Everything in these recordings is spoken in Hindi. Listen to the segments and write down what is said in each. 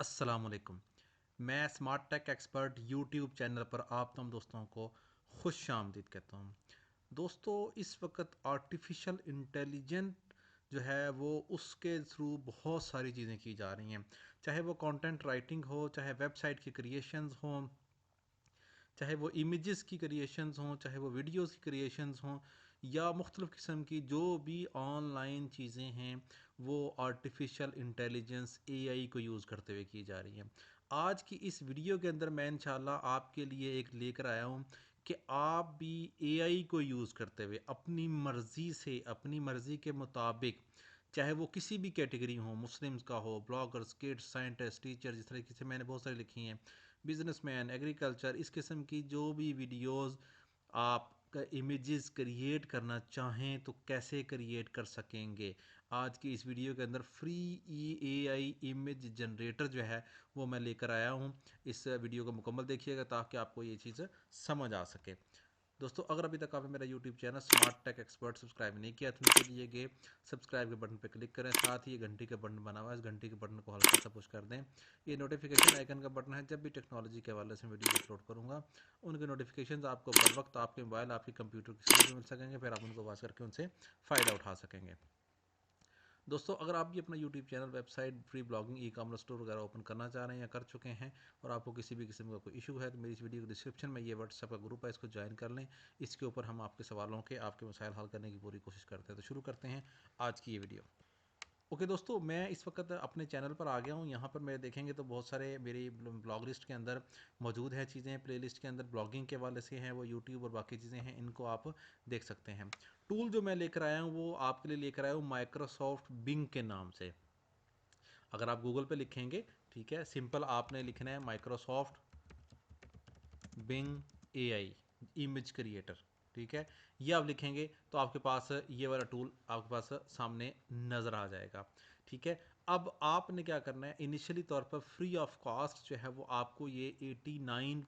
अस्सलामुअलैकुम। मैं smart tech expert YouTube channel पर आप तमाम दोस्तों को खुश आमदीद कहता हूँ। दोस्तों, इस वक्त आर्टिफिशियल इंटेलिजेंट जो है वो उसके थ्रू बहुत सारी चीज़ें की जा रही हैं, चाहे वो कंटेंट राइटिंग हो, चाहे वेबसाइट की क्रिएशंस हों, चाहे वो इमेजेस की क्रिएशंस हों, चाहे वो वीडियोस की क्रिएशंस हों, या मुख्तलिफ़ किस्म की जो भी ऑनलाइन चीज़ें हैं वो आर्टिफिशियल इंटेलिजेंस एआई को यूज़ करते हुए की जा रही हैं। आज की इस वीडियो के अंदर मैं इंशाल्लाह आपके लिए एक लेकर आया हूँ कि आप भी एआई को यूज़ करते हुए अपनी मर्ज़ी से, अपनी मर्ज़ी के मुताबिक, चाहे वो किसी भी कैटेगरी हो, मुस्लिम्स का हो, ब्लॉगर्स, किड्स, साइंटिस्ट, टीचर, जिस तरीके से मैंने बहुत सारी लिखी हैं, बिजनेसमैन, एग्रीकल्चर, इस किस्म की जो भी वीडियोस आप इमेजेस क्रिएट करना चाहें तो कैसे क्रिएट कर सकेंगे। आज की इस वीडियो के अंदर फ्री ए आई इमेज जनरेटर जो है वो मैं लेकर आया हूँ। इस वीडियो को मुकम्मल देखिएगा ताकि आपको ये चीज़ समझ आ सके। दोस्तों, अगर अभी तक आपने मेरा YouTube channel smart tech expert subscribe नहीं किया तो नीचे दिए गए सब्सक्राइब के बटन पर क्लिक करें, साथ ही ये घंटी का बटन बना हुआ है, इस घंटी के बटन को हल्का सा पुश कर दें। ये नोटिफिकेशन आइकन का बटन है, जब भी टेक्नोलॉजी के हवाले से वीडियो अपलोड करूँगा उनके नोटिफिकेशन आपको बर वक्त आपके मोबाइल, आपके कंप्यूटर की स्क्रीन पर मिल सकेंगे, फिर आप उनको वाच करके उनसे फ़ायदा उठा सकेंगे। दोस्तों, अगर आप भी अपना YouTube channel, website, free blogging, e commerce store वगैरह ओपन करना चाह रहे हैं या कर चुके हैं और आपको किसी भी किस्म का कोई इशू है तो मेरी इस वीडियो के डिस्क्रिप्शन में ये व्हाट्सएप का ग्रुप है, इसको ज्वाइन कर लें। इसके ऊपर हम आपके सवालों के, आपके मसाइल हल करने की पूरी कोशिश करते हैं। तो शुरू करते हैं आज की ये वीडियो। ओके दोस्तों, मैं इस वक्त अपने चैनल पर आ गया हूँ। यहाँ पर मेरे देखेंगे तो बहुत सारे मेरी ब्लॉग लिस्ट के अंदर मौजूद है चीज़ें, प्ले लिस्ट के अंदर ब्लॉगिंग के वाले से हैं, वो यूट्यूब और बाकी चीज़ें हैं, इनको आप देख सकते हैं। टूल जो मैं लेकर आया हूँ वो आपके लिए लेकर आया हूँ माइक्रोसॉफ्ट बिंग के नाम से। अगर आप गूगल पे लिखेंगे, ठीक है, सिंपल आपने लिखना है Microsoft Bing AI image creator, ठीक है। ये आप लिखेंगे तो आपके पास ये वाला टूल आपके पास सामने नज़र आ जाएगा, ठीक है। अब आपने क्या करना है, इनिशियली तौर पर फ्री ऑफ कॉस्ट जो है वो आपको ये 89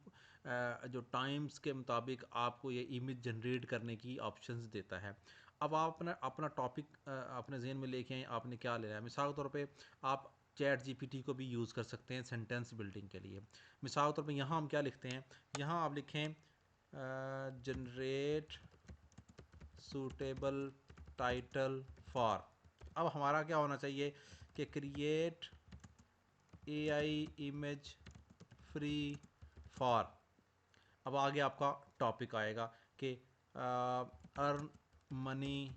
जो टाइम्स के मुताबिक आपको ये इमेज जनरेट करने की ऑप्शंस देता है। अब आप अपना अपना टॉपिक अपने जहन में लेके आए, आपने क्या लेना है। मिसाल के तौर पे आप चैट जीपीटी को भी यूज़ कर सकते हैं सेंटेंस बिल्डिंग के लिए। मिसाल के तौर पे यहाँ हम क्या लिखते हैं, यहाँ आप लिखें जनरेट सूटेबल टाइटल फॉर। अब हमारा क्या होना चाहिए कि create AI image free for. अब आगे आपका टॉपिक आएगा कि earn money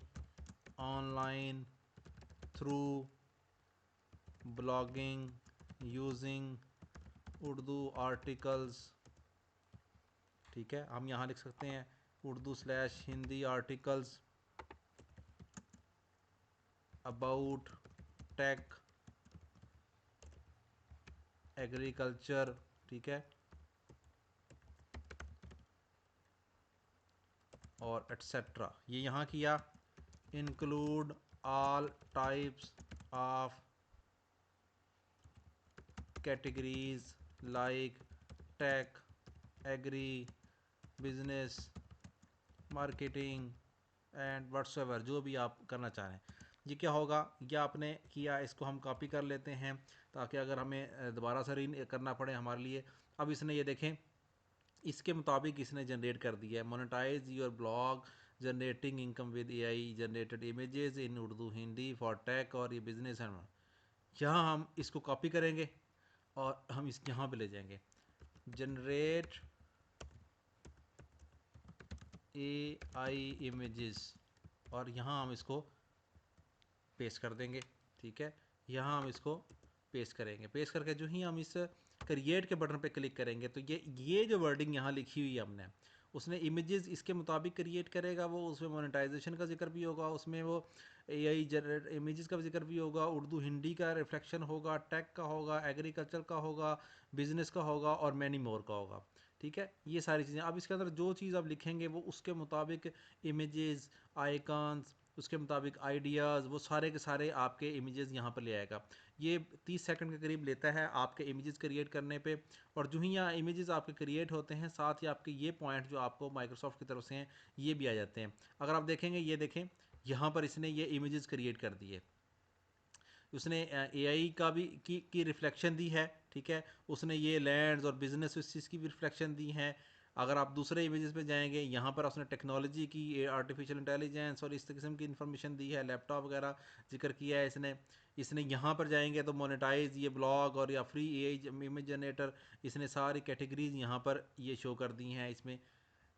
online through blogging using Urdu articles, ठीक है। हम यहाँ लिख सकते हैं Urdu slash Hindi articles about tech, agriculture, ठीक है, और एट्सेट्रा। ये यहाँ किया। Include all types of categories like tech, agri, business, marketing and whatsoever, जो भी आप करना चाह रहे हैं। ये क्या होगा, ये आपने किया, इसको हम कॉपी कर लेते हैं ताकि अगर हमें दोबारा से रीन करना पड़े हमारे लिए। अब इसने ये देखें, इसके मुताबिक इसने जनरेट कर दिया है monetise your blog generating income with AI generated images in Urdu Hindi for tech और ये बिजनेस है। यहाँ हम इसको कॉपी करेंगे और हम इस यहाँ पे ले जाएंगे जनरेट ए आई इमेजेस, और यहाँ हम इसको पेस्ट कर देंगे, ठीक है। यहाँ हम इसको पेस्ट करेंगे, पेस्ट करके जो ही हम इस क्रिएट के बटन पे क्लिक करेंगे तो ये जो वर्डिंग यहाँ लिखी हुई है हमने, उसने इमेजेस इसके मुताबिक क्रिएट करेगा। वो उसमें मोनेटाइजेशन का जिक्र भी होगा, उसमें वो एआई जनरेट इमेजेस का जिक्र भी होगा, उर्दू हिंदी का रिफ्लेक्शन होगा, टेक का होगा, एग्रीकल्चर का होगा, बिजनेस का होगा और मैनी मोर का होगा, ठीक है। ये सारी चीज़ें अब इसके अंदर जो चीज़ आप लिखेंगे वो उसके मुताबिक इमेजेस, आइकन्स, उसके मुताबिक आइडियाज़, वो सारे के सारे आपके इमेजेस यहाँ पर ले आएगा। ये 30 सेकंड के करीब लेता है आपके इमेजेस क्रिएट करने पे। और जो ही यहाँ इमेजेस आपके क्रिएट होते हैं, साथ ही आपके ये पॉइंट जो आपको माइक्रोसॉफ्ट की तरफ से हैं ये भी आ जाते हैं। अगर आप देखेंगे, ये देखें यहाँ पर इसने ये इमेजेस क्रिएट कर दिए। उसने एआई का भी की रिफ्लेक्शन दी है, ठीक है। उसने ये लैंड्स और बिजनेस इस चीज़ की भी रिफ्लेक्शन दी है। अगर आप दूसरे इमेजेस पे जाएंगे, यहाँ पर उसने टेक्नोलॉजी की, आर्टिफिशियल इंटेलिजेंस और इस किस्म की इन्फॉर्मेशन दी है, लैपटॉप वगैरह जिक्र किया है इसने। इसने यहाँ पर जाएंगे तो मोनेटाइज, ये ब्लॉग और या फ्री इमेज जनरेटर, इसने सारी कैटेगरीज यहाँ पर ये शो कर दी हैं इसमें।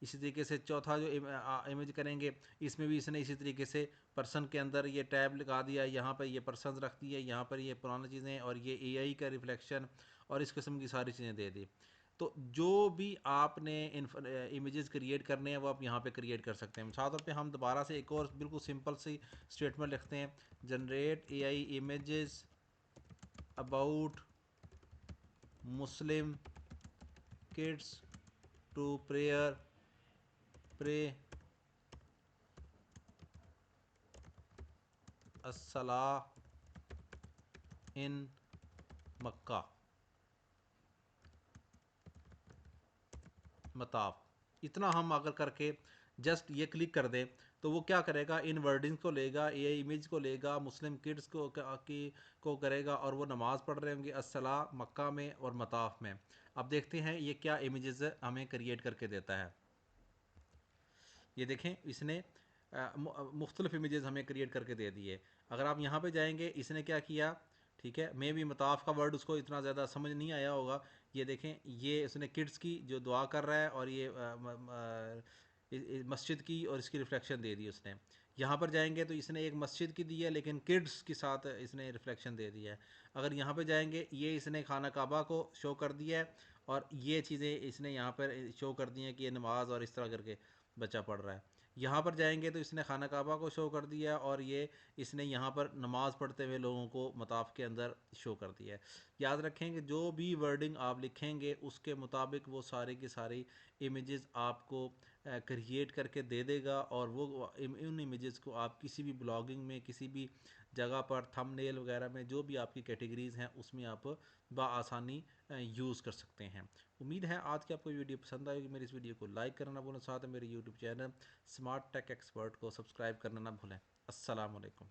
इसी तरीके से चौथा जो इमेज करेंगे, इसमें भी इसने इसी तरीके से पर्सन के अंदर ये टैब लगा दिया, यहाँ पर ये पर्सन रख दिए, यहाँ पर ये पुरानी चीज़ें और ये एआई का रिफ्लेक्शन और इस किस्म की सारी चीज़ें दे दी। तो जो भी आपने इमेजेस क्रिएट करने हैं वो आप यहाँ पे क्रिएट कर सकते हैं। मिसाल तौर पे हम दोबारा से एक और बिल्कुल सिंपल सी स्टेटमेंट लिखते हैं, generate AI images about Muslim kids to pray अस्सला इन मक्का मताफ। इतना हम अगर करके जस्ट ये क्लिक कर दें तो वो क्या करेगा, इन वर्डिंग्स को लेगा, ये इमेज को लेगा, मुस्लिम किड्स को करेगा और वो नमाज़ पढ़ रहे होंगे अस्सला मक्का में और मताफ में। अब देखते हैं ये क्या इमेजेस हमें क्रिएट करके देता है। ये देखें, इसने मुख्तलिफ इमेजेस हमें क्रिएट करके दे दिए। अगर आप यहाँ पे जाएंगे, इसने क्या किया, ठीक है, मे भी मताफ का वर्ड उसको इतना ज़्यादा समझ नहीं आया होगा। ये देखें, ये उसने किड्स की जो दुआ कर रहा है और ये मस्जिद की और इसकी रिफ्लेक्शन दे दी उसने। यहाँ पर जाएंगे तो इसने एक मस्जिद की दी है लेकिन किड्स के साथ इसने रिफ्लेक्शन दे दिया है। अगर यहाँ पर जाएंगे, ये इसने खाना काबा को शो कर दिया है और ये चीज़ें इसने यहाँ पर शो कर दी हैं कि ये नमाज और इस तरह करके बच्चा पढ़ रहा है। यहाँ पर जाएंगे तो इसने खाना काबा को शो कर दिया और ये इसने यहाँ पर नमाज़ पढ़ते हुए लोगों को मताफ के अंदर शो कर दिया है। याद रखें कि जो भी वर्डिंग आप लिखेंगे उसके मुताबिक वो सारी की सारी इमेजेस आपको क्रिएट करके दे देगा और वो उन इमेजेस को आप किसी भी ब्लॉगिंग में, किसी भी जगह पर थंबनेल वगैरह में, जो भी आपकी कैटेगरीज हैं उसमें आप बआसानी यूज़ कर सकते हैं। उम्मीद है आज की आपको वीडियो पसंद आएगी। मेरी इस वीडियो को लाइक करना ना भूलें, साथ में मेरे YouTube channel smart tech expert को सब्सक्राइब करना ना भूलें। अस्सलाम वालेकुम।